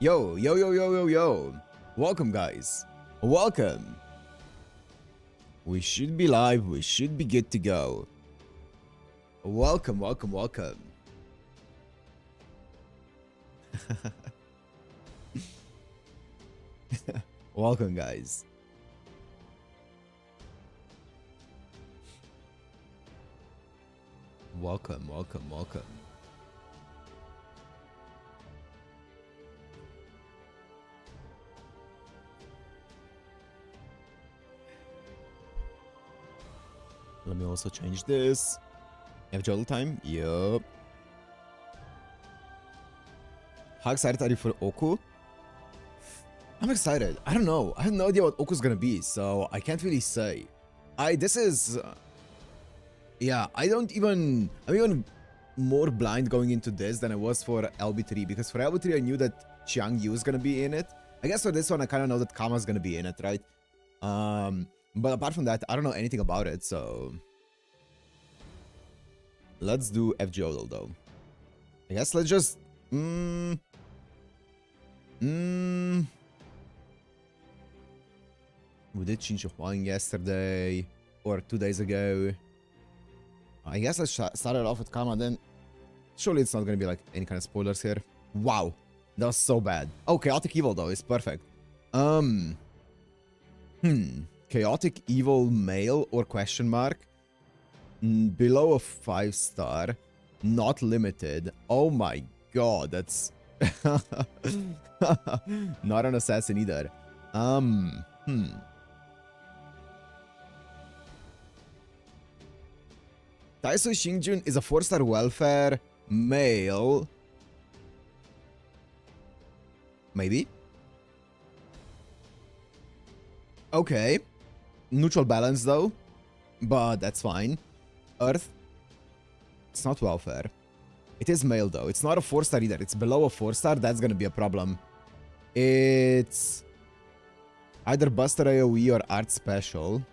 Yo, yo, yo, yo, yo, yo. Welcome, guys. Welcome. We should be live. We should be good to go. Welcome, welcome, welcome. Welcome, guys. Welcome, welcome, welcome. Let me also change this. You have journal time? Yup. How excited are you for Ooku? I'm excited. I don't know. I have no idea what Oku's gonna be, so I can't really say. Yeah, I'm even more blind going into this than I was for LB3, because for LB3 I knew that Xiang Yu is gonna be in it. I guess for this one I kind of know that Kama's gonna be in it, right? But apart from that, I don't know anything about it, so let's do FGO though. I guess let's just we did Shincho Huang yesterday or 2 days ago. I guess I started off with Kama, then surely it's not gonna be like any kind of spoilers here. Wow, that was so bad. Oh, Chaotic Evil though is perfect. Chaotic Evil male or question mark? Below a 5-star, not limited. Oh my god, that's not an assassin either. Taiso Xingjun is a 4-star welfare male. Maybe. Okay. Neutral balance though, but that's fine. Earth. It's not welfare. It is male though. It's not a 4-star either. It's below a 4-star. That's gonna be a problem. It's either Buster AoE or Art Special.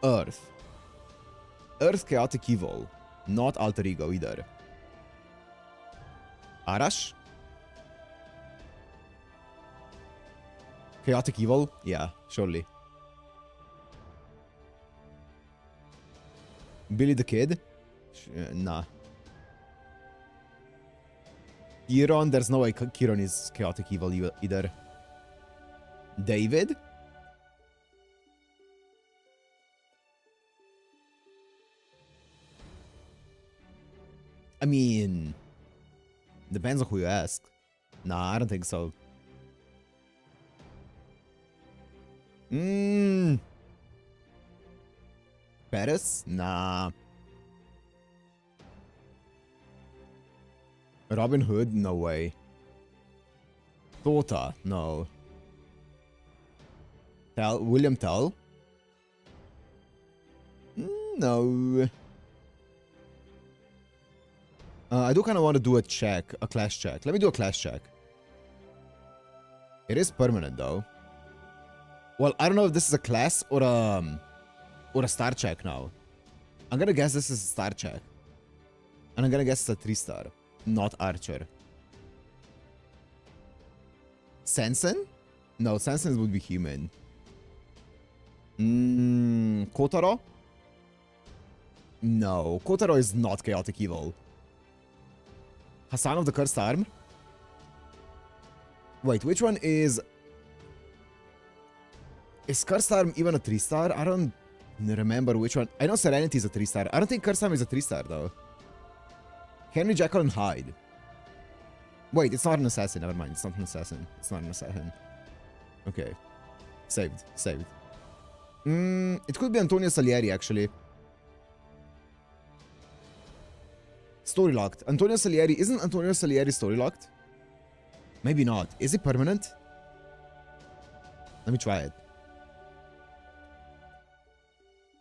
Earth. Earth Chaotic Evil. Not Alter Ego either. Arash? Chaotic Evil? Yeah, surely. Billy the Kid? Nah. Kiron? There's no way Kiron is Chaotic Evil either. David? I mean, depends on who you ask. Nah, I don't think so. Paris? Nah. Robin Hood? No way. Tota? No. William Tell? No. I do kind of want to do a check, a class check. Let me do a class check. It is permanent though. Well, I don't know if this is a class or a star check now. I'm gonna guess this is a star check. And I'm gonna guess it's a 3-star, not Archer. Sensen? No, Sensen would be human. Kotaro? No, Kotaro is not Chaotic Evil. Hassan of the Cursed Arm? Wait, which one is... Is Cursed Arm even a 3-star? I don't remember which one. I know Serenity is a 3-star. I don't think Cursed Arm is a 3-star though. Henry Jekyll and Hyde. Wait, it's not an assassin. Never mind. It's not an assassin. It's not an assassin. Okay. Saved. Saved. It could be Antonio Salieri, actually. Story locked. Antonio Salieri. Isn't Antonio Salieri story locked? Maybe not. Is it permanent? Let me try it.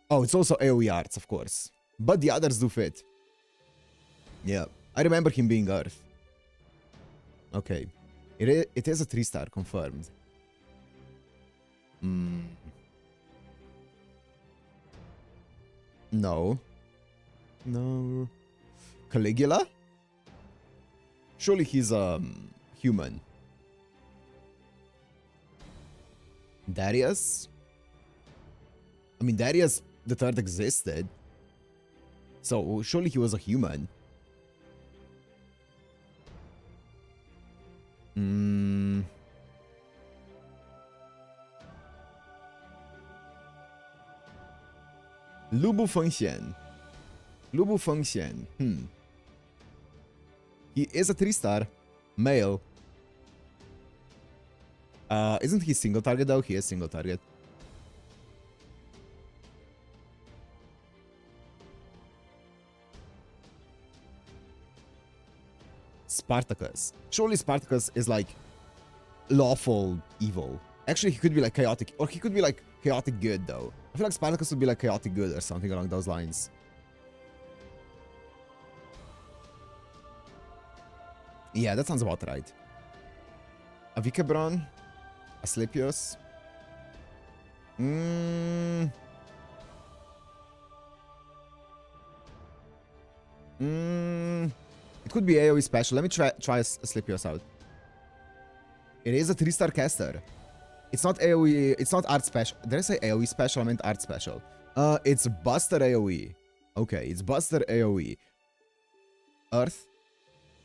Oh, it's also AoE arts, of course. But the others do fit. Yeah. I remember him being Earth. Okay. It is a 3-star, confirmed. No. No. Caligula? Surely he's human. Darius? I mean, Darius the third existed. So surely he was a human. Lubu Fengxian. Lubu Fengxian. He is a 3-star. Male. Isn't he single target though? He is single target. Spartacus. Surely Spartacus is like lawful evil. Actually, he could be like chaotic, or he could be like chaotic good though. I feel like Spartacus would be like chaotic good or something along those lines. Yeah, that sounds about right. Avikebron, Asclepius. It could be AoE special. Let me try Asclepius out. It is a 3-star caster. It's not AoE, it's not art special. Did I say AoE special? I meant art special. It's Buster AoE. Okay, it's Buster AoE. Earth.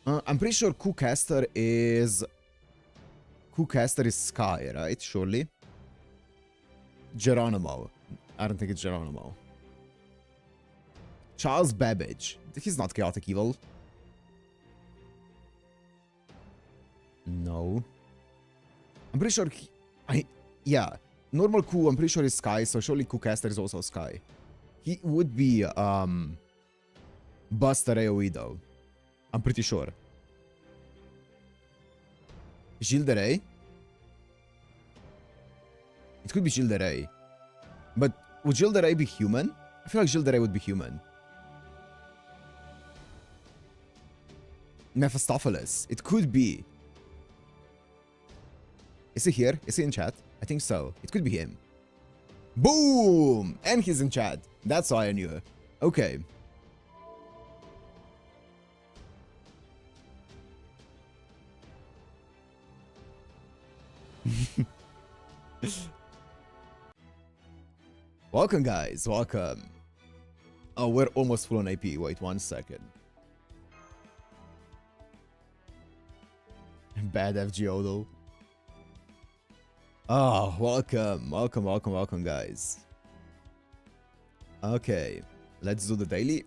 I'm pretty sure Ku caster is Sky, right? Surely. Geronimo. I don't think it's Geronimo. Charles Babbage. He's not chaotic evil. No. I'm pretty sure yeah. Normal Ku, I'm pretty sure is Sky, so surely Ku caster is also Sky. He would be Buster AoE though. I'm pretty sure. Gilles de Rais? It could be Gilles de Rais. But would Gilles de Rais be human? I feel like Gilles de Rais would be human. Mephistopheles. It could be. Is he here? Is he in chat? I think so. It could be him. Boom! And he's in chat. That's why I knew. Okay. Welcome, guys. Welcome. Oh, we're almost full on AP. Wait 1 second. Bad FGO, though. Oh, welcome. Welcome, welcome, welcome, guys. Okay. Let's do the daily.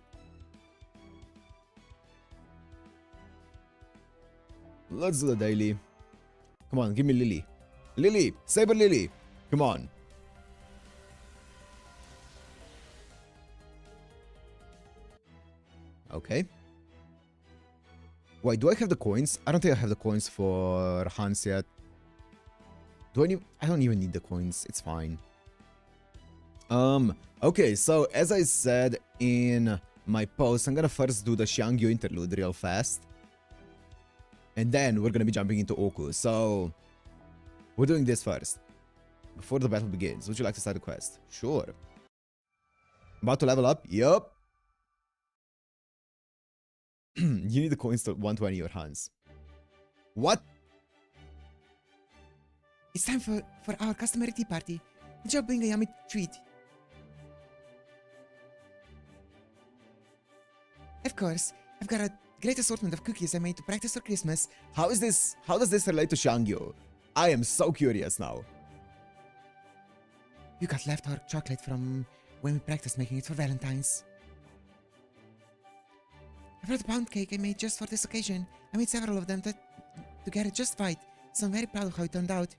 Let's do the daily. Come on, give me Lily. Lily! Saber Lily! Come on. Okay. Wait, do I have the coins? I don't think I have the coins for Hans yet. Do I need... I don't even need the coins. It's fine. Okay, so as I said in my post, I'm gonna first do the Xiang Yu interlude real fast. And then we're gonna be jumping into Ooku. So we're doing this first. Before the battle begins, would you like to start a quest? Sure. About to level up? Yup. You need the coins to 120 or Hans. What? It's time for our customary tea party. Did you bring a yummy treat? Of course, I've got a great assortment of cookies I made to practice for Christmas. How does this relate to Xiang Yu? I am so curious now. You got leftover chocolate from when we practiced making it for Valentine's. I brought a pound cake I made just for this occasion. I made several of them to get it just right, so I'm very proud of how it turned out.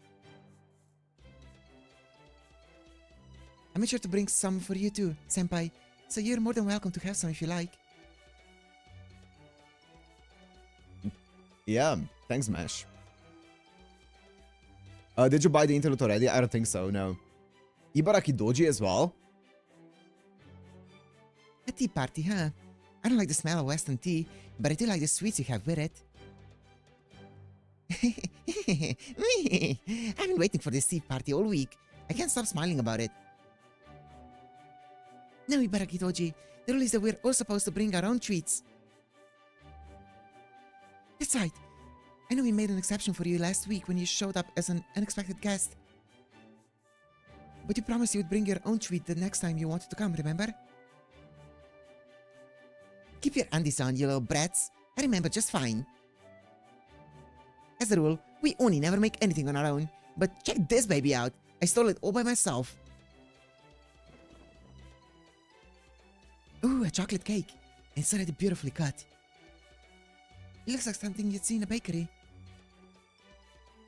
I made sure to bring some for you too, Senpai, so you're more than welcome to have some if you like. Yeah, thanks, Mash. Did you buy the interlude already? I don't think so, no. Ibaraki Doji as well? A tea party, huh? I don't like the smell of Western tea, but I do like the sweets you have with it. I've been waiting for this tea party all week. I can't stop smiling about it. No, Ibaraki Doji. The rule is that we're all supposed to bring our own treats. That's right. I know we made an exception for you last week when you showed up as an unexpected guest. But you promised you would bring your own treat the next time you wanted to come, remember? Keep your undies on, you little brats. I remember just fine. As a rule, we only never make anything on our own. But check this baby out. I stole it all by myself. Ooh, a chocolate cake. It's already beautifully cut. It looks like something you'd see in a bakery.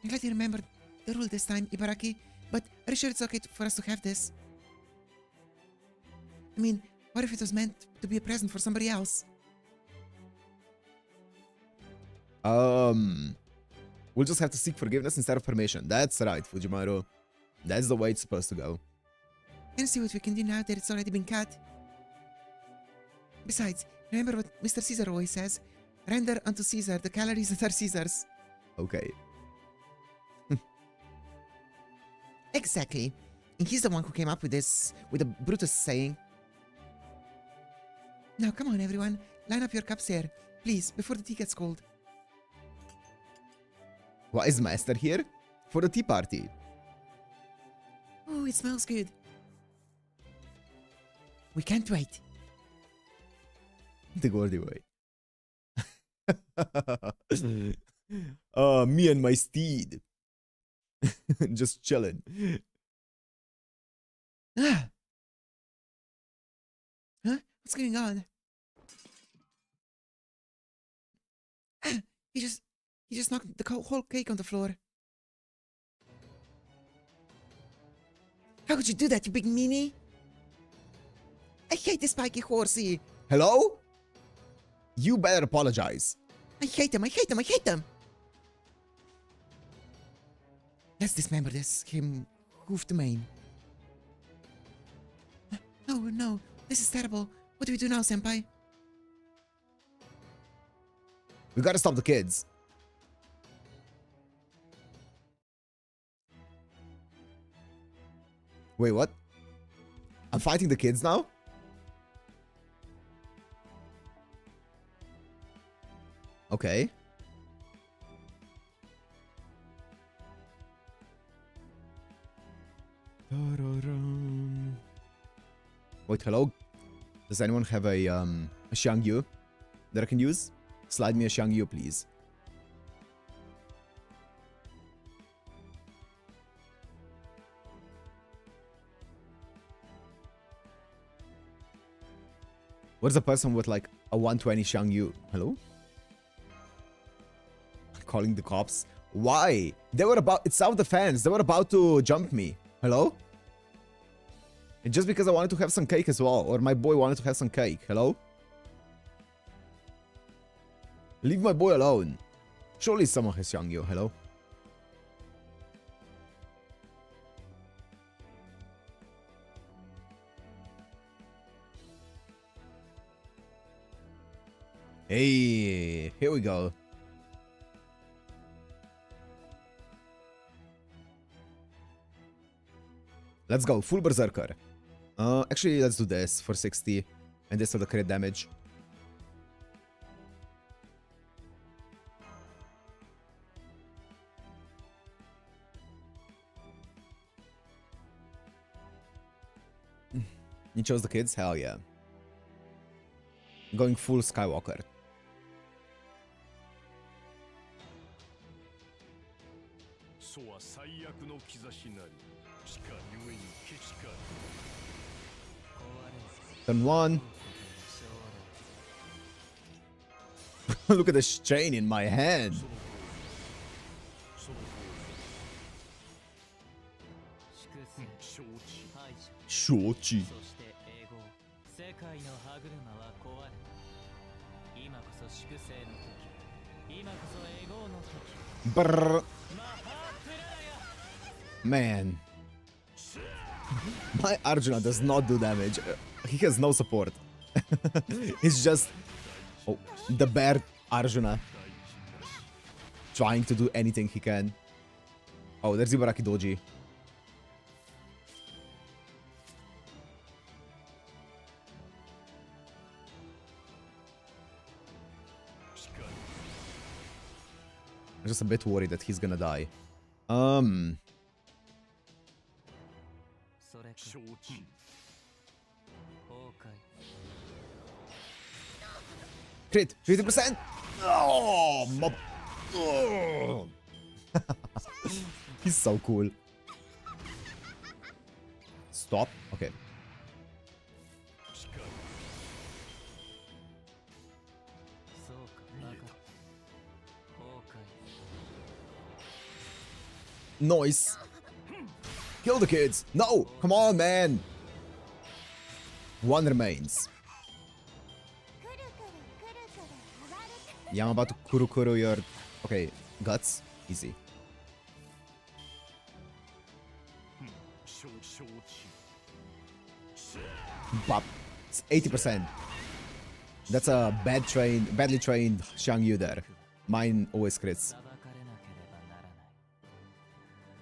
I'm glad you remembered the rule this time, Ibaraki. But are you sure it's okay for us to have this? I mean, what if it was meant to be a present for somebody else? We'll just have to seek forgiveness instead of permission. That's right, Fujimaru. That's the way it's supposed to go. And see what we can do now that it's already been cut. Besides, remember what Mr. Caesar always says? Render unto Caesar the calories that are Caesar's. Okay. Exactly. And he's the one who came up with this, with the Brutus saying. Now, come on, everyone. Line up your cups here. Please, before the tea gets cold. Why is Master here? For the tea party. Oh, it smells good. We can't wait. The Gordy way. Me and my steed. Just chilling. Ah. Huh? What's going on? Ah, he just knocked the whole cake on the floor. How could you do that, you big meanie? I hate this spiky horsey. Hello? You better apologize. I hate him, I hate him, I hate him. Let's dismember him hoofed mane. No, no, this is terrible. What do we do now, senpai? We gotta stop the kids. Wait, what? I'm fighting the kids now? Okay. Wait, hello? Does anyone have a Xiang Yu that I can use? Slide me a Xiang Yu, please. What's a person with like a 120 Xiang Yu? Hello? Calling the cops? Why? They were about... It's self-defense. They were about to jump me. Hello? And just because I wanted to have some cake as well. Or my boy wanted to have some cake. Hello? Leave my boy alone. Surely someone has Xiang Yu. Hello? Hey, here we go. Let's go, full berserker. Actually, let's do this for 60. And this for the crit damage. You chose the kids? Hell yeah. Going full Skywalker. Turn one. Look at this chain in my hand. Shochi. Brrr. Man. My Arjuna does not do damage. He has no support. He's just the bear Arjuna. Trying to do anything he can. Oh, there's Ibaraki Doji. just a bit worried that he's gonna die. Crit, 50%! Oh, mob. Oh. He's so cool. Stop. Okay. Nice. Kill the kids. No, come on, man. One remains. Yeah, I'm about to kuru your... Okay, guts. Easy. Bop. It's 80%. That's a badly trained Xiang Yu there. Mine always crits.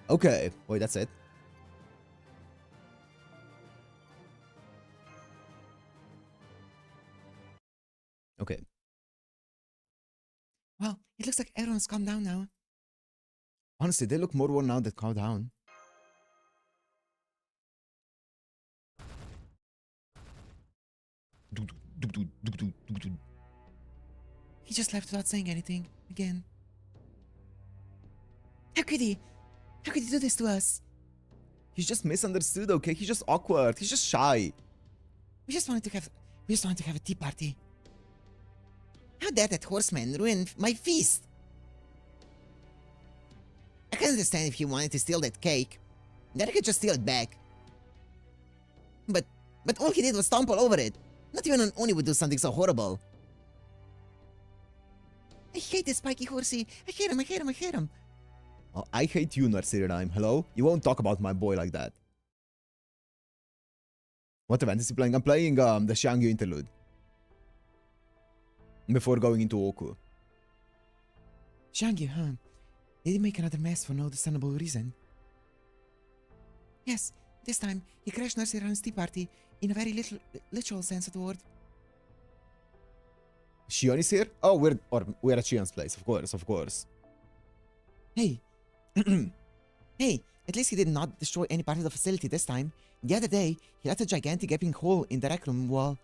Okay. Wait, that's it. Okay. Well, it looks like everyone's calmed down now. Honestly, they look more worn out than calm down. He just left without saying anything. Again. How could he? How could he do this to us? He's just misunderstood, okay? He's just awkward. He's just shy. We just wanted to have a tea party. How dare that horseman ruin my feast? I can understand if he wanted to steal that cake. Then I could just steal it back. But all he did was stomp all over it. Not even an Oni would do something so horrible. I hate this spiky horsey. I hate him, I hate him, I hate him. Oh, I hate you, Narsiranime. Hello? You won't talk about my boy like that. What event is he playing? I'm playing the Xiang Yu interlude. Before going into Ooku. Xiang Yu, huh? Did he make another mess for no discernible reason? Yes, this time he crashed Narsiran's tea party in a very literal sense of the word. Xion is here? Oh, we're at Xion's place, of course, of course. Hey. Hey, at least he did not destroy any part of the facility this time. The other day, he left a gigantic gaping hole in the rec room wall.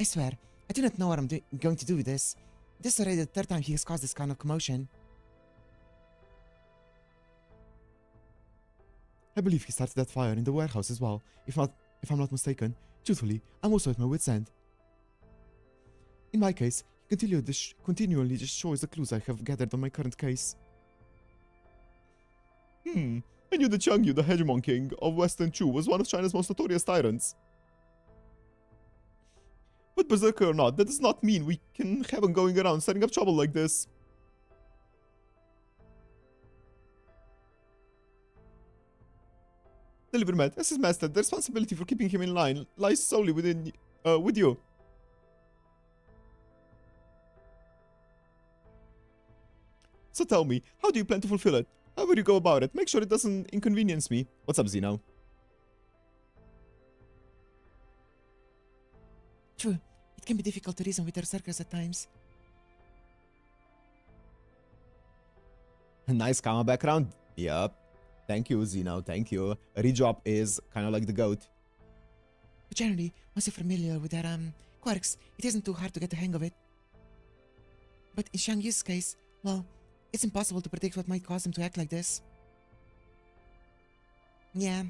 I swear, I do not know what I'm going to do with this. This is already the third time he has caused this kind of commotion. I believe he started that fire in the warehouse as well. If I'm not mistaken. Truthfully, I'm also at my wit's end. In my case, he continually just shows the clues I have gathered on my current case. I knew that Xiang Yu, the hegemon king of Western Chu, was one of China's most notorious tyrants. But berserker or not, that does not mean we can have him going around setting up trouble like this. Deliver Matt, as his master, the responsibility for keeping him in line lies solely with you. So tell me, how do you plan to fulfill it? However you go about it, make sure it doesn't inconvenience me. What's up, Zeno? True, it can be difficult to reason with berserkers at times. A nice karma background? Yup. Thank you, Zeno, thank you. Redrop is kind of like the goat. But generally, once you're familiar with their quirks, it isn't too hard to get the hang of it. But in Xiang Yu's case, well, it's impossible to predict what might cause him to act like this. Yeah,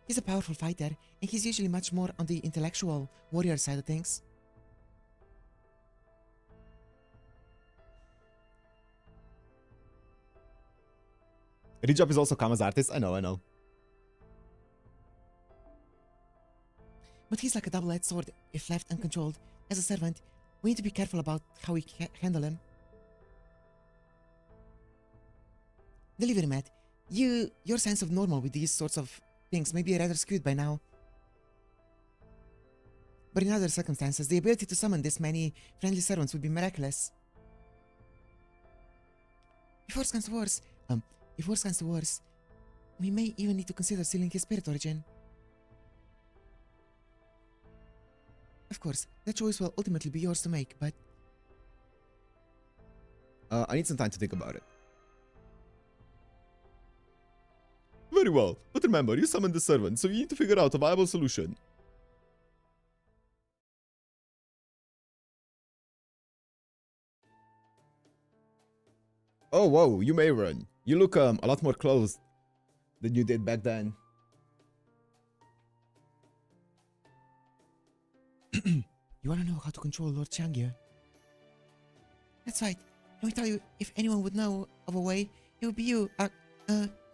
he's a powerful fighter, and he's usually much more on the intellectual, warrior side of things. Redrop is also Kama's artist, I know. But he's like a double-edged sword if left uncontrolled. As a servant, we need to be careful about how we handle him. Delivery Matt, your sense of normal with these sorts of things may be rather skewed by now. But in other circumstances, the ability to summon this many friendly servants would be miraculous. If worse comes to worse, we may even need to consider sealing his spirit origin. Of course, that choice will ultimately be yours to make, but I need some time to think about it. Very well, but remember, you summoned the servant, so you need to figure out a viable solution. Oh, whoa, you may run. You look a lot more closed than you did back then. You wanna know how to control Lord Xiang Yu? That's right. Let me tell you, if anyone would know of a way, it would be you.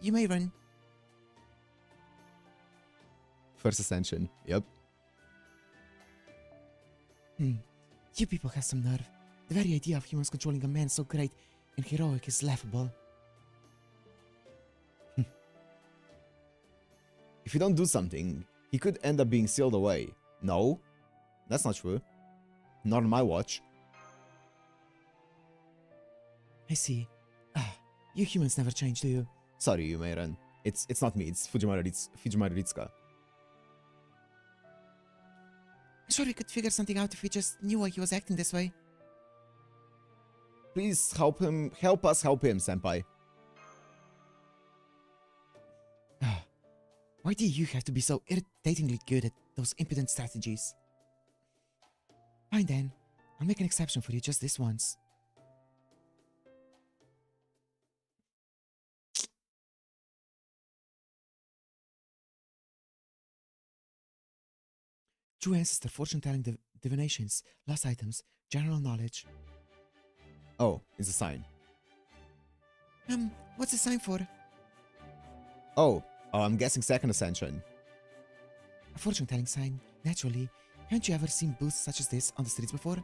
You may run. First ascension, yep. You people have some nerve. The very idea of humans controlling a man so great and heroic is laughable. If you don't do something, he could end up being sealed away. No, that's not true. Not on my watch. I see. You humans never change, do you? Sorry, you may run. It's not me, it's Fujimaru Ritsuka. I'm sure we could figure something out if we just knew why he was acting this way. Please help us help him, senpai. Why do you have to be so irritatingly good at those impudent strategies? Fine then, I'll make an exception for you just this once. True ancestor, fortune-telling divinations, lost items, general knowledge. Oh, it's a sign. What's the sign for? Oh, I'm guessing second ascension. A fortune-telling sign, naturally. Haven't you ever seen booths such as this on the streets before?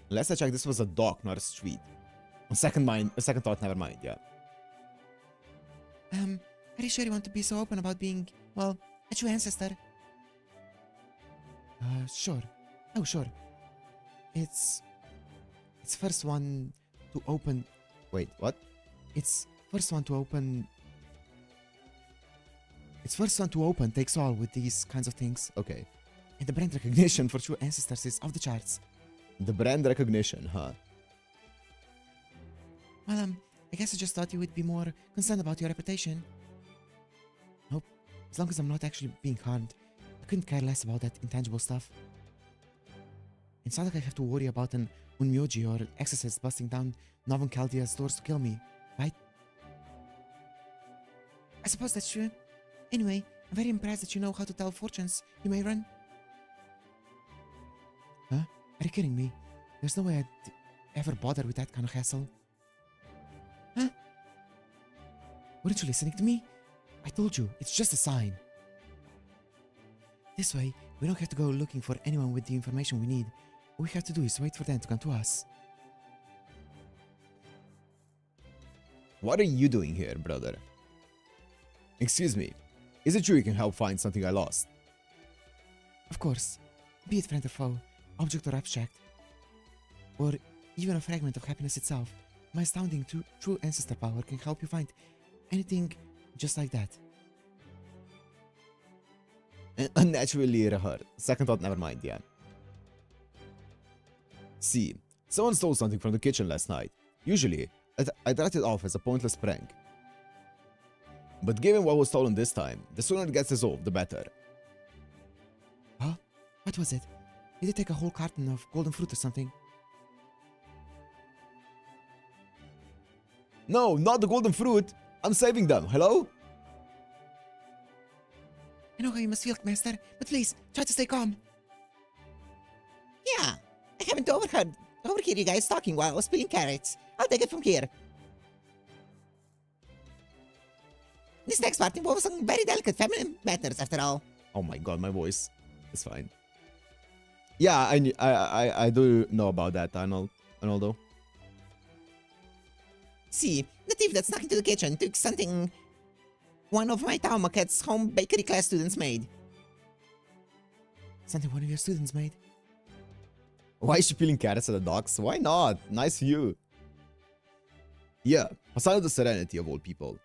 Last I checked, this was a dock, not a street. On second thought, never mind, yeah. Are you sure you want to be so open about being, well, a true ancestor? Sure. Oh, sure. It's first one to open... Wait, what? It's first one to open takes all with these kinds of things. Okay. And the brand recognition for true ancestors is off the charts. The brand recognition, huh? Well, I guess I just thought you would be more concerned about your reputation. Nope. As long as I'm not actually being harmed, I couldn't care less about that intangible stuff. It's not like I have to worry about an Unmyoji or exorcist busting down Novum Chaldea's doors to kill me, right? I suppose that's true. Anyway, I'm very impressed that you know how to tell fortunes. You may run. Huh? Are you kidding me? There's no way I'd ever bother with that kind of hassle. Huh? Weren't you listening to me? I told you, it's just a sign. This way, we don't have to go looking for anyone with the information we need. All we have to do is wait for them to come to us. What are you doing here, brother? Excuse me. Is it true you can help find something I lost? Of course. Be it friend or foe, object or abstract, or even a fragment of happiness itself, my astounding true ancestor power can help you find anything just like that. Unnaturally hurt. Second thought, never mind, yeah. See, someone stole something from the kitchen last night. Usually, I'd write it off as a pointless prank. But given what was stolen this time, the sooner it gets resolved, the better. Huh? What was it? Did they take a whole carton of golden fruit or something? No, not the golden fruit! I'm saving them, hello? I know how you must feel, Master, but please, try to stay calm. Yeah, I haven't overheard you guys talking while I was peeling carrots. I'll take it from here. This next part involves some very delicate feminine matters, after all. Oh my god, my voice is fine. Yeah, I do know about that, Arnoldo. See, the thief that snuck into the kitchen took something one of my town maquette's home bakery class students made. Something one of your students made? Why is she peeling carrots at the docks? Why not? Nice view. Yeah, a sign of the serenity of all people.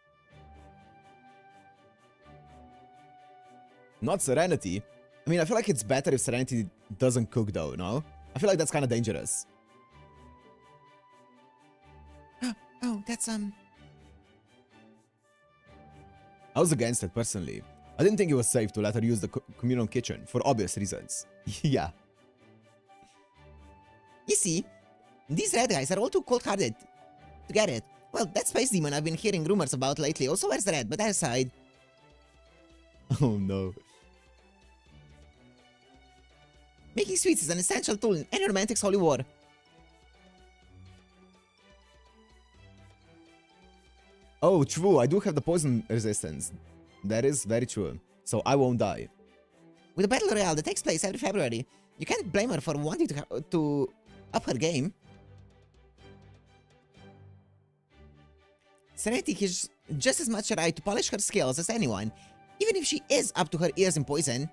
Not serenity. I mean, I feel like it's better if serenity doesn't cook though, no? I feel like that's kind of dangerous. Oh, that's, I was against it personally. I didn't think it was safe to let her use the communal kitchen for obvious reasons. Yeah. You see, these red guys are all too cold-hearted to get it. Well, that space demon I've been hearing rumors about lately also wears red, but that aside. Oh no. Making sweets is an essential tool in any romantic's holy war. Oh, true. I do have the poison resistance. That is very true. So I won't die. With a battle royale that takes place every February, you can't blame her for wanting to up her game. Serenity has just as much right to polish her skills as anyone, even if she is up to her ears in poison.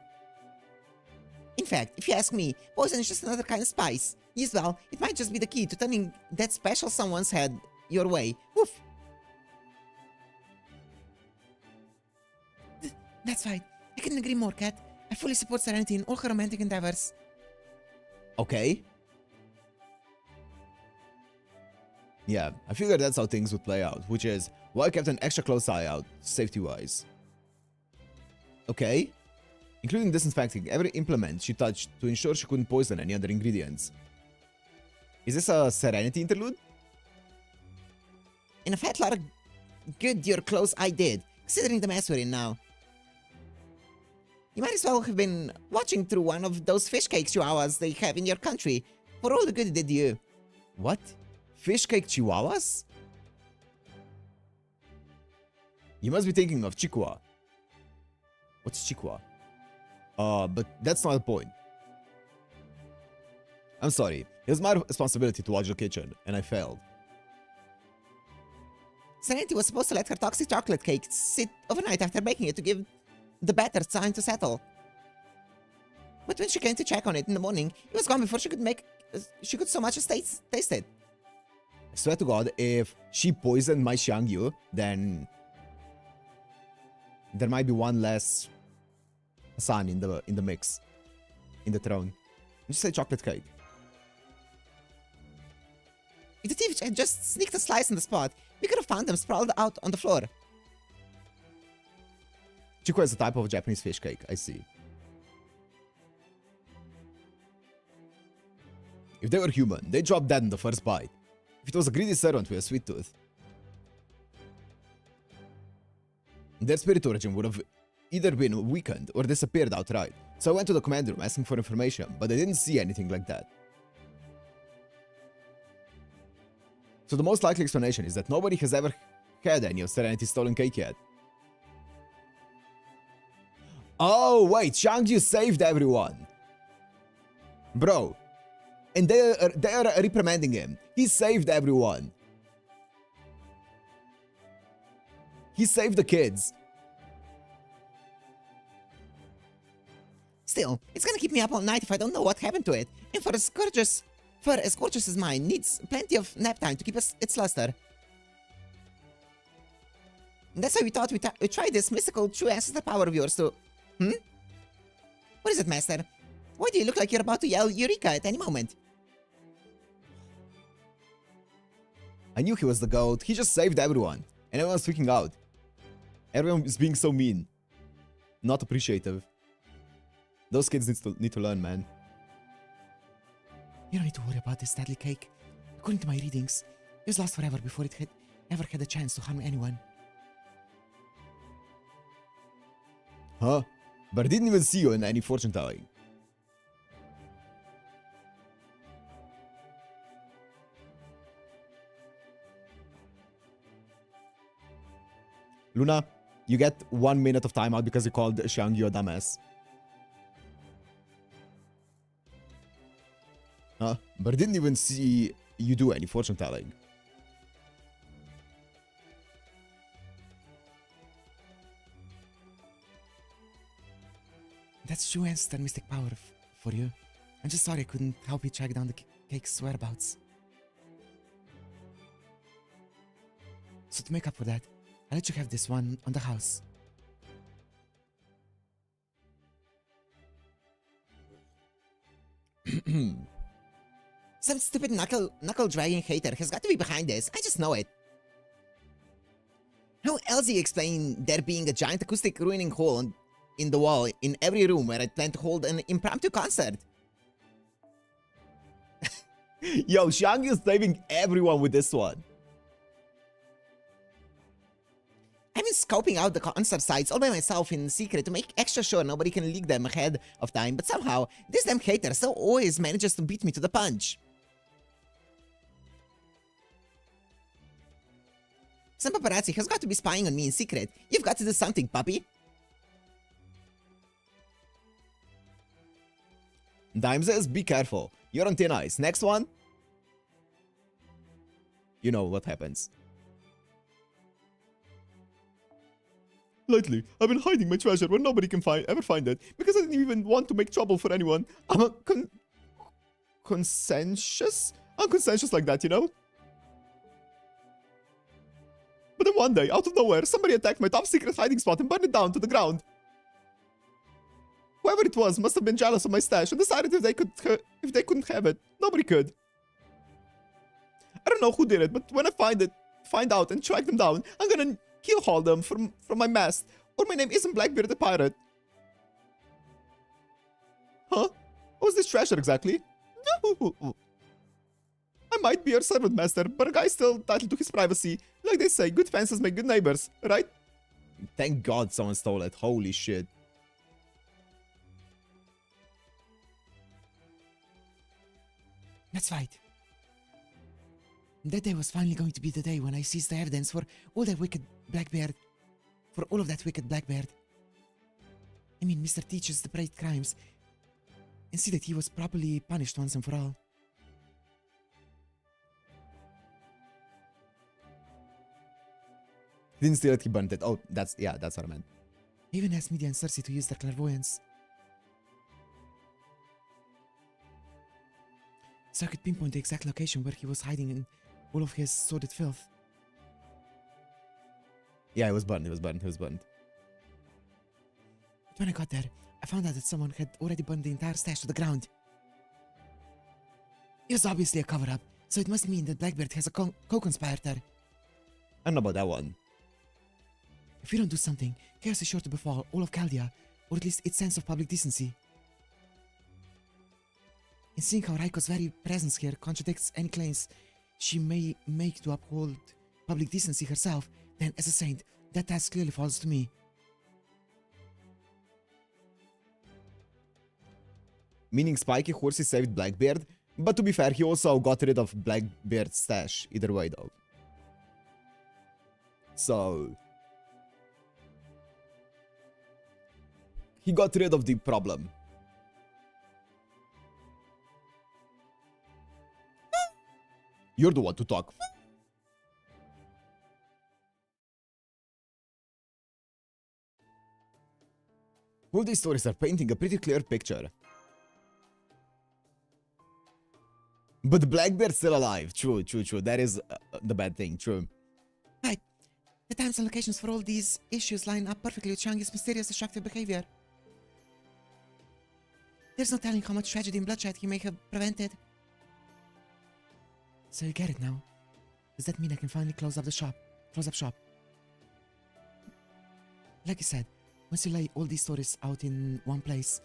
In fact, if you ask me, poison is just another kind of spice. Used well, it might just be the key to turning that special someone's head your way. Woof! That's right. I couldn't agree more, Kat. I fully support Serenity in all her romantic endeavors. Okay. Yeah, I figured that's how things would play out, which is why I kept an extra close eye out, safety-wise. Okay. Including disinfecting every implement she touched to ensure she couldn't poison any other ingredients. Is this a Serenity interlude? In a fat lot of good your close eye did, considering the mess we're in now. You might as well have been watching through one of those fish cake chihuahuas they have in your country, for all the good it did you. What? Fish cake chihuahuas? You must be thinking of Chihuahua. What's Chihuahua? But that's not the point. I'm sorry. It was my responsibility to watch the kitchen, and I failed. Serenity was supposed to let her toxic chocolate cake sit overnight after baking it to give the batter time to settle. But when she came to check on it in the morning, it was gone before she could so much as taste it. I swear to God, if she poisoned my Xiang Yu, then there might be one less son in the mix, in the throne. Just say chocolate cake. If the thief had just sneaked a slice on the spot, we could have found them sprawled out on the floor. Chiku is a type of Japanese fish cake, I see. If they were human, they'd drop dead in the first bite. If it was a greedy servant with a sweet tooth, their spirit origin would have either been weakened or disappeared outright. So I went to the command room asking for information, but I didn't see anything like that. So the most likely explanation is that nobody has ever had any of Serenity's stolen cake yet. Oh, wait, Xiang Yu saved everyone. Bro. And they are reprimanding him. He saved everyone. He saved the kids. Still, it's gonna keep me up all night if I don't know what happened to it. And for as gorgeous as mine, needs plenty of nap time to keep its luster. And that's why we thought we'd try this mystical true ancestor power of yours to... What is it, Master? Why do you look like you're about to yell Eureka at any moment? I knew he was the GOAT. He just saved everyone. And everyone's freaking out. Everyone is being so mean. Not appreciative. Those kids need to learn, man. You don't need to worry about this deadly cake. According to my readings, it was lost forever before it had ever had a chance to harm anyone. Huh? But I didn't even see you in any fortune telling. Luna, you get 1 minute of timeout because you called Xiang Yu a dumbass. Huh? But I didn't even see you do any fortune telling. That's true ancestor mystic power for you. I'm just sorry I couldn't help you track down the cake's whereabouts. So to make up for that, I'll let you have this one on the house. Some stupid knuckle-dragging hater has got to be behind this. I just know it. How else do you explain there being a giant acoustic ruining hole in the wall in every room where I plan to hold an impromptu concert? Yo, Xiang Yu is saving everyone with this one. I've been scoping out the concert sites all by myself in secret to make extra sure nobody can leak them ahead of time, but somehow, this damn hater still always manages to beat me to the punch. Some paparazzi has got to be spying on me in secret. You've got to do something, puppy. Dime says, be careful. You're on thin ice. Next one. You know what happens. Lately, I've been hiding my treasure where nobody can ever find it because I didn't even want to make trouble for anyone. I'm a conscientious? I'm conscientious like that, you know? But then one day, out of nowhere, somebody attacked my top secret hiding spot and burned it down to the ground. Whoever it was must have been jealous of my stash and decided if they couldn't have it, nobody could. I don't know who did it, but when I find out and track them down, I'm gonna keel haul them from my mast, or my name isn't Blackbeard the Pirate. Huh? What was this treasure exactly? I might be your servant master, but a guy's still entitled to his privacy. Like they say, good fences make good neighbors, right? Thank God someone stole it. Holy shit. That's right. That day was finally going to be the day when I seized the evidence for all that wicked Blackbeard. For all of that wicked Blackbeard. I mean, Mr. Teacher's depraved crimes. And see that he was properly punished once and for all. Didn't steal it, he burnt it. Oh, that's what I meant. He even asked Media and Cersei to use their clairvoyance. So I could pinpoint the exact location where he was hiding in all of his sordid filth. Yeah, it was burned, it was burned. But when I got there, I found out that someone had already burned the entire stash to the ground. It was obviously a cover-up, so it must mean that Blackbeard has a co-conspirator. I don't know about that one. If we don't do something, chaos is sure to befall all of Chaldea, or at least its sense of public decency. And seeing how Raiko's very presence here contradicts any claims she may make to uphold public decency herself, then as a saint, that task clearly falls to me. Meaning Spiky Horsey saved Blackbeard, but to be fair, he also got rid of Blackbeard's stash, either way though. So... he got rid of the problem. You're the one to talk. All these stories are painting a pretty clear picture. But Blackbeard's still alive. True. That is the bad thing. True. Right. The times and locations for all these issues line up perfectly with Xiang Yu's mysterious destructive behavior. There's no telling how much tragedy and bloodshed he may have prevented. So you get it now. Does that mean I can finally close up shop? Like you said, once you lay all these stories out in one place,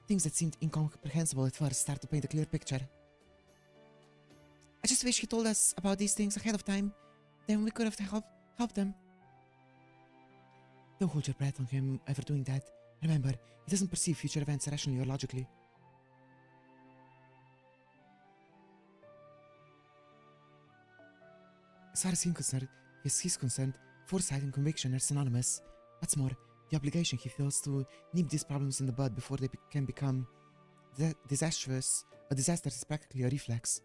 things that seemed incomprehensible at first start to paint a clear picture. I just wish he told us about these things ahead of time. Then we could have helped them. Don't hold your breath on him ever doing that. Remember, he doesn't perceive future events rationally or logically. As far as he's concerned, foresight and conviction are synonymous. What's more, the obligation he feels to nip these problems in the bud before they can become disastrous. A disaster is practically a reflex.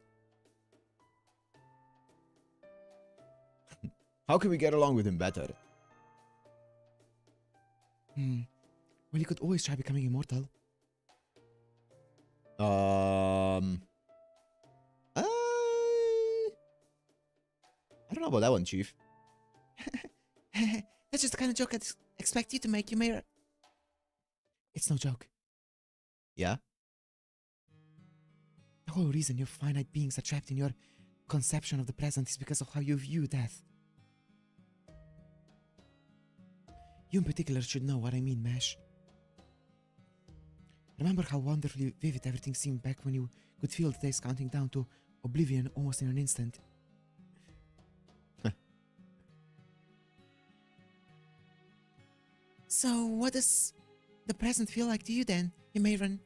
How can we get along with him better? Well, you could always try becoming immortal. I don't know about that one, Chief. That's just the kind of joke I'd expect you to make, you mayor. It's no joke. Yeah? The whole reason your finite beings are trapped in your conception of the present is because of how you view death. You in particular should know what I mean, Mesh. Remember how wonderfully vivid everything seemed back when you could feel the days counting down to oblivion almost in an instant? So, what does the present feel like to you then, Yameiron?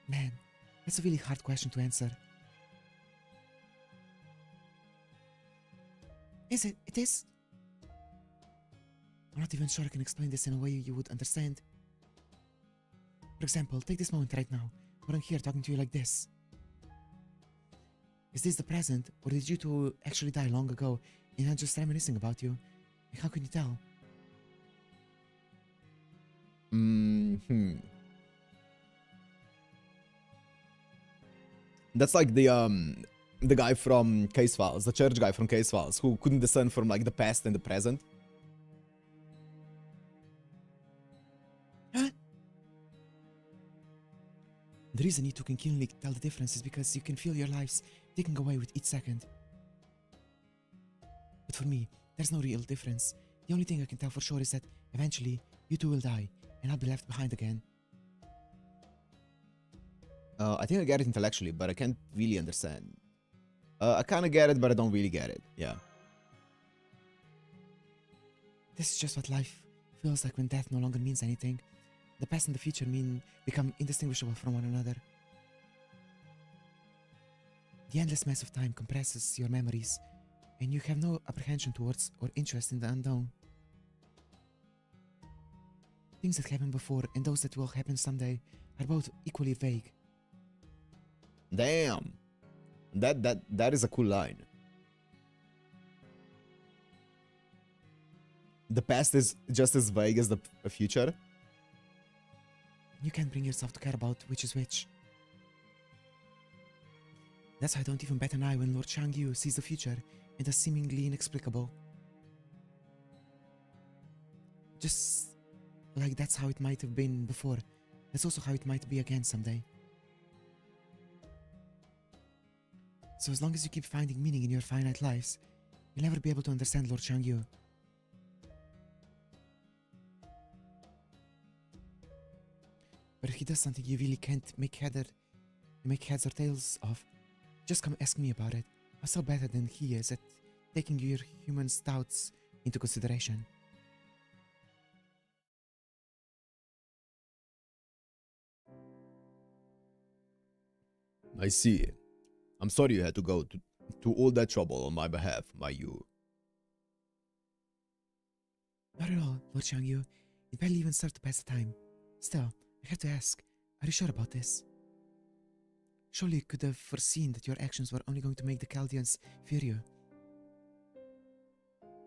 Man, that's a really hard question to answer. Is it? It is? I'm not even sure I can explain this in a way you would understand. For example, take this moment right now, where I'm here talking to you like this. Is this the present, or did you two actually die long ago, and I'm just reminiscing about you? And how can you tell? That's like the guy from Case Files, the church guy from Case Files, who couldn't discern from like the past and the present. Huh? The reason you two can keenly tell the difference is because you can feel your lives taking away with each second. But for me, there's no real difference. The only thing I can tell for sure is that eventually you two will die, and I'll be left behind again. I think I get it intellectually, but I can't really understand. I kind of get it, but I don't really get it. Yeah. This is just what life feels like when death no longer means anything. The past and the future become indistinguishable from one another. The endless mass of time compresses your memories, and you have no apprehension towards or interest in the unknown. Things that happened before and those that will happen someday are both equally vague. Damn. That is a cool line. The past is just as vague as the future. You can't bring yourself to care about which is which. That's why I don't even bat an eye when Lord Xiang Yu sees the future and the seemingly inexplicable. Just like that's how it might have been before, that's also how it might be again someday. So as long as you keep finding meaning in your finite lives, you'll never be able to understand Lord Xiang Yu. But if he does something you really can't make heads or tails of, just come ask me about it. I'm so better than he is at taking your human doubts into consideration. I see. I'm sorry you had to go to all that trouble on my behalf, my Yu. Not at all, Lord Xiang Yu. It barely even served to pass the time. Still, I have to ask, are you sure about this? Surely you could have foreseen that your actions were only going to make the Chaldeans fear you.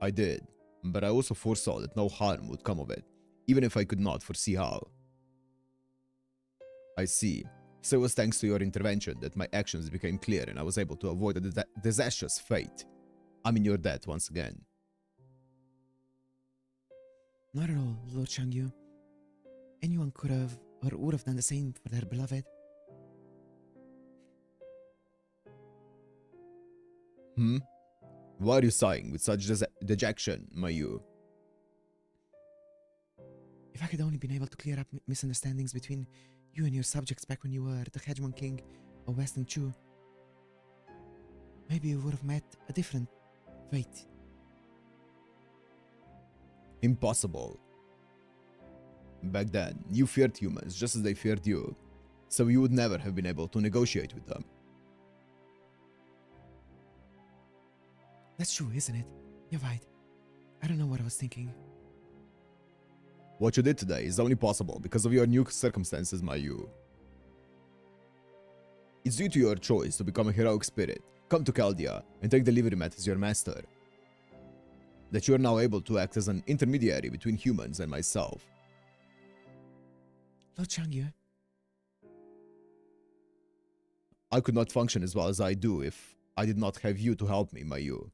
I did, but I also foresaw that no harm would come of it, even if I could not foresee how. I see. So it was thanks to your intervention that my actions became clear and I was able to avoid a disastrous fate. I'm in your debt once again. Not at all, Lord Xiang Yu. Anyone could have or would have done the same for their beloved. Why are you sighing with such dejection, my Yu? If I had only been able to clear up misunderstandings between you and your subjects back when you were the Hegemon King of Western Chu, maybe you would have met a different fate. Impossible. Back then, you feared humans just as they feared you, so you would never have been able to negotiate with them. That's true, isn't it? You're right. I don't know what I was thinking. What you did today is only possible because of your new circumstances, my Yu. It's due to your choice to become a heroic spirit, come to Chaldea, and take the Livery Mat as your master, that you are now able to act as an intermediary between humans and myself. Lord Xiang Yu, I could not function as well as I do if I did not have you to help me, my Yu.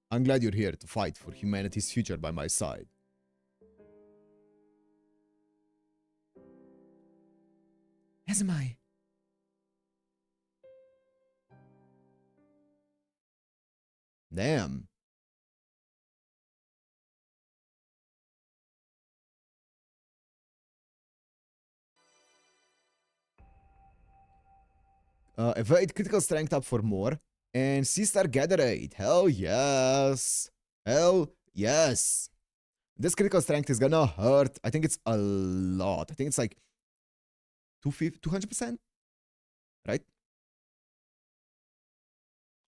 I'm glad you're here to fight for humanity's future by my side. as am I. Damn. Evade critical strength up for more. And C-Star Gather 8. Hell yes. Hell yes. This critical strength is gonna hurt. I think it's a lot. I think it's like 200%? Right?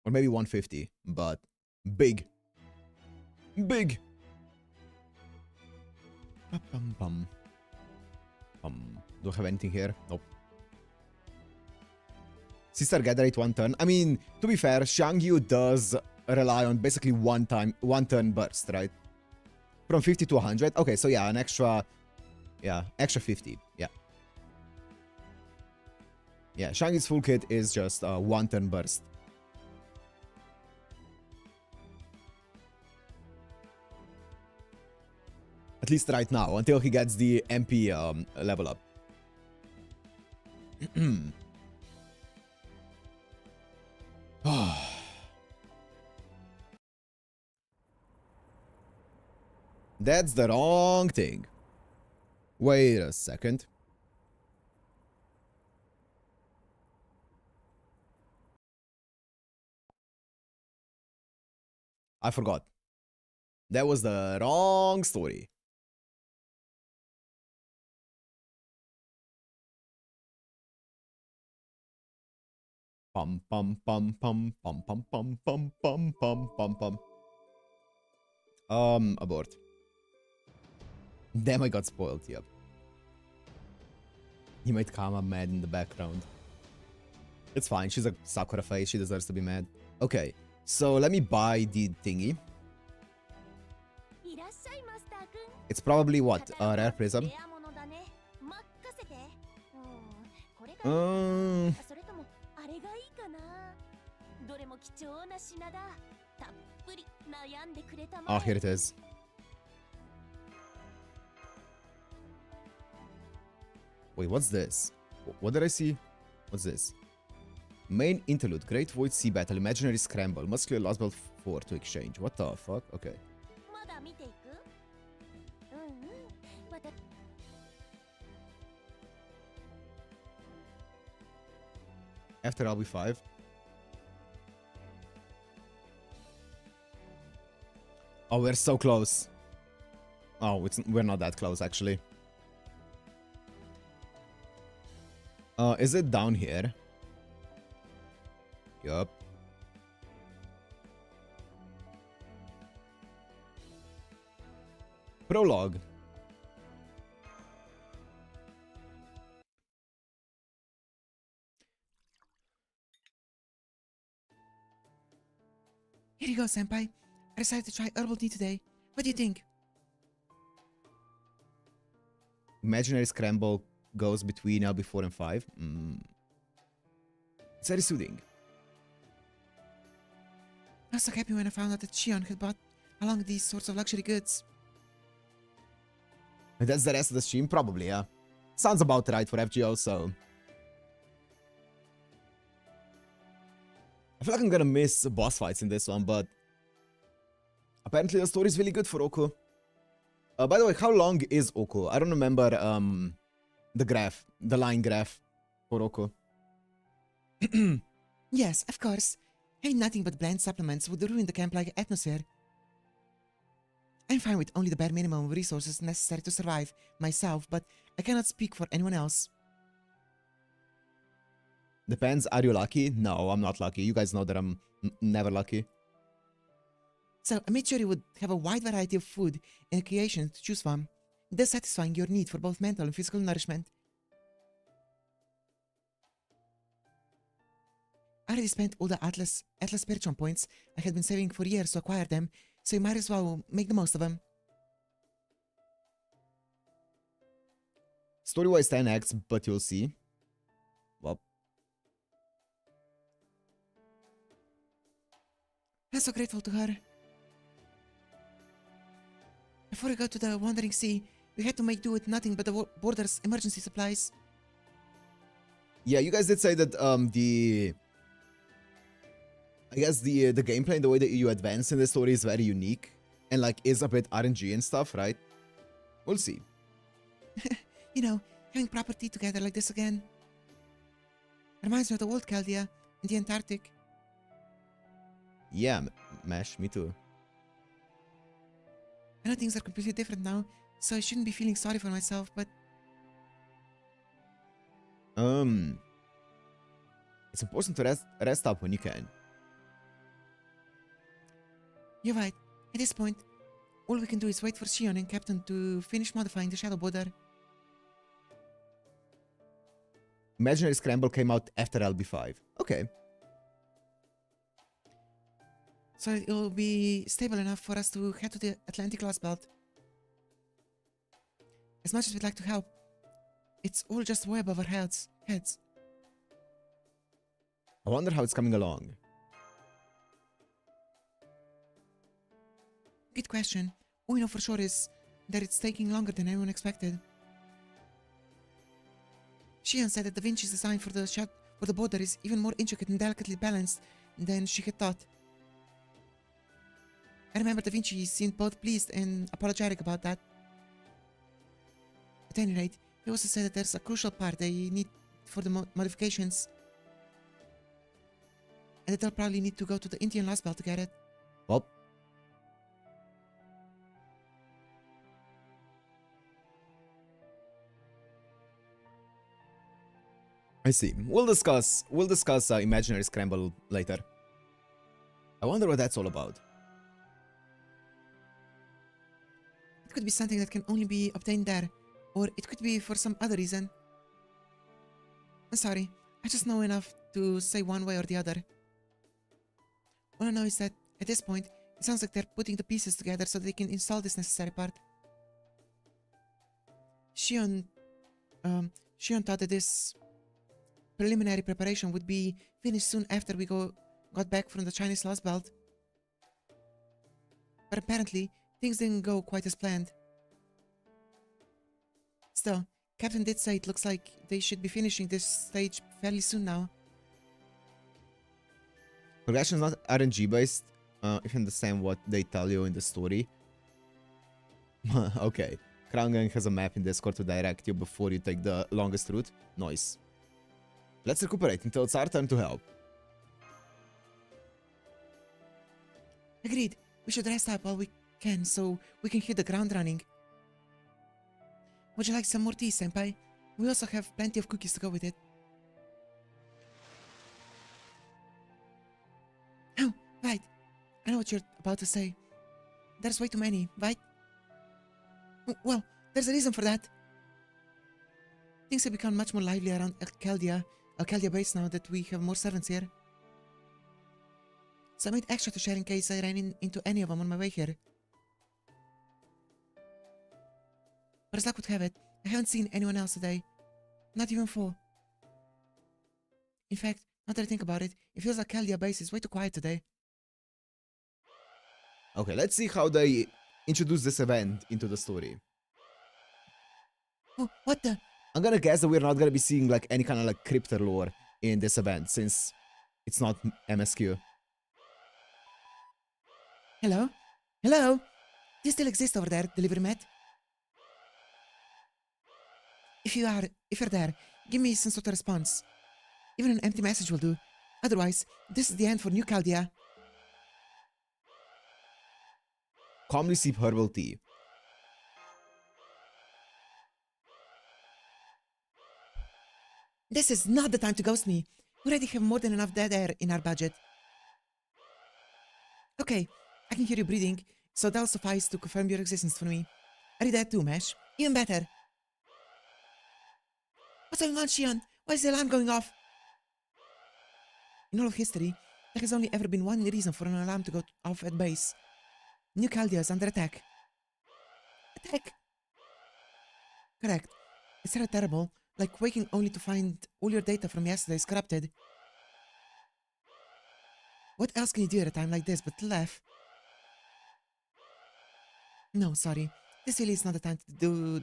Or maybe 150. But big. Big. Don't have anything here. Nope. Sister Gather it 1 turn. I mean, to be fair, Xiang Yu does rely on basically one turn burst, right? From 50 to 100. Okay, so yeah, an extra... Yeah, extra 50. Yeah. Yeah, Xiang Yu's full kit is just a 1 turn burst. At least right now, until he gets the MP level up. That's the wrong thing. Wait a second. I forgot. That was the wrong story. Pum pum pum pum pum pum pum pum pum pum pum pum. Abort. Damn, I got spoiled, yep. You might come up mad in the background. It's fine, she's a Sakura face, she deserves to be mad. Okay, so let me buy the thingy. It's probably what? A rare prism? Oh, here it is. Wait, what's this? What did I see? What's this? Main interlude, Great Void Sea Battle, Imaginary Scramble, must clear Lost Belt 4 to exchange. What the fuck? Okay. After LB5. Oh, we're so close. Oh, we're not that close, actually. Is it down here? Yup. Prologue. Here you go, Senpai. I decided to try herbal tea today. What do you think? Imaginary Scramble goes between LB4 and 5. It's very soothing. I was so happy when I found out that Xion had bought along these sorts of luxury goods. And that's the rest of the stream? Probably, yeah. Sounds about right for FGO, so... I feel like I'm gonna miss boss fights in this one, but... Apparently the story is really good for Ooku. By the way, how long is Ooku? I don't remember the graph, the line graph for Ooku. Yes, of course. Having nothing but bland supplements would ruin the camp-like atmosphere. I'm fine with only the bare minimum of resources necessary to survive myself, but I cannot speak for anyone else. Depends, are you lucky? No, I'm not lucky. You guys know that I'm never lucky. So I made sure you would have a wide variety of food and creations to choose from, thus satisfying your need for both mental and physical nourishment. I already spent all the Atlas Spiritual points I had been saving for years to acquire them, so you might as well make the most of them. Story-wise 10x, but you'll see. Well. I'm so grateful to her. Before we got to the Wandering Sea, we had to make do with nothing but the border's emergency supplies. Yeah, you guys did say that I guess the gameplay and the way that you advance in the story is very unique and like is a bit RNG and stuff, right? We'll see. You know, having property together like this again. Reminds me of the old Chaldea in the Antarctic. Yeah, Mesh, me too. I know things are completely different now, so I shouldn't be feeling sorry for myself, but It's important to rest up when you can. you're right. At this point, all we can do is wait for Xion and Captain to finish modifying the Shadow Border. Imaginary Scramble came out after LB5. Okay. So it will be stable enough for us to head to the Atlantic Lost Belt. As much as we'd like to help, it's all just way above our heads. I wonder how it's coming along. Good question. All we know for sure is that it's taking longer than anyone expected. Xian said that Da Vinci's design for the border is even more intricate and delicately balanced than she had thought. I remember Da Vinci seemed both pleased and apologetic about that. At any rate, he also said that there's a crucial part they need for the modifications, and that they'll probably need to go to the Indian Lost Belt to get it. Well, I see. We'll discuss Imaginary Scramble later. I wonder what that's all about. It could be something that can only be obtained there, or it could be for some other reason. I'm sorry, I just know enough to say one way or the other. All I know is that, at this point, it sounds like they're putting the pieces together so they can install this necessary part. Xion thought that this preliminary preparation would be finished soon after we got back from the Chinese Lost Belt. But apparently, things didn't go quite as planned. Still, Captain did say it looks like they should be finishing this stage fairly soon now. Progression is not RNG based, if you understand what they tell you in the story. Okay. Crown Gang has a map in Discord to direct you before you take the longest route. Nice. Let's recuperate until it's our turn to help. Agreed. We should rest up while we can so we can hit the ground running. Would you like some more tea, Senpai? We also have plenty of cookies to go with it. Oh, right. I know what you're about to say. There's way too many, right? Well, there's a reason for that. Things have become much more lively around Alcaldia base now that we have more servants here. So I made extra to share in case I ran into any of them on my way here. But as luck would have it, I haven't seen anyone else today. Not even 4. In fact, now that I think about it, it feels like Alcaldia base is way too quiet today. Okay, let's see how they introduce this event into the story. Oh, what the? I'm gonna guess that we're not gonna be seeing like any kind of like crypto lore in this event since it's not MSQ. Hello? Hello? Do you still exist over there, delivery mat? If you're there, give me some sort of response. Even an empty message will do. Otherwise, this is the end for New Chaldea. Calmly sip herbal tea. This is not the time to ghost me. We already have more than enough dead air in our budget. Okay, I can hear you breathing, so that'll suffice to confirm your existence for me. Are you dead too, Mesh? Even better. What's going on, Xion? Why is the alarm going off? In all of history, there has only ever been one reason for an alarm to go off at base. New Chaldea is under attack. Attack? Correct. It's rather terrible, like waking only to find all your data from yesterday is corrupted. What else can you do at a time like this but laugh? No, sorry. This really is not the time to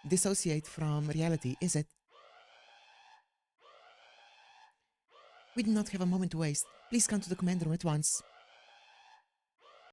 dissociate from reality, is it? We do not have a moment to waste. Please come to the command room at once.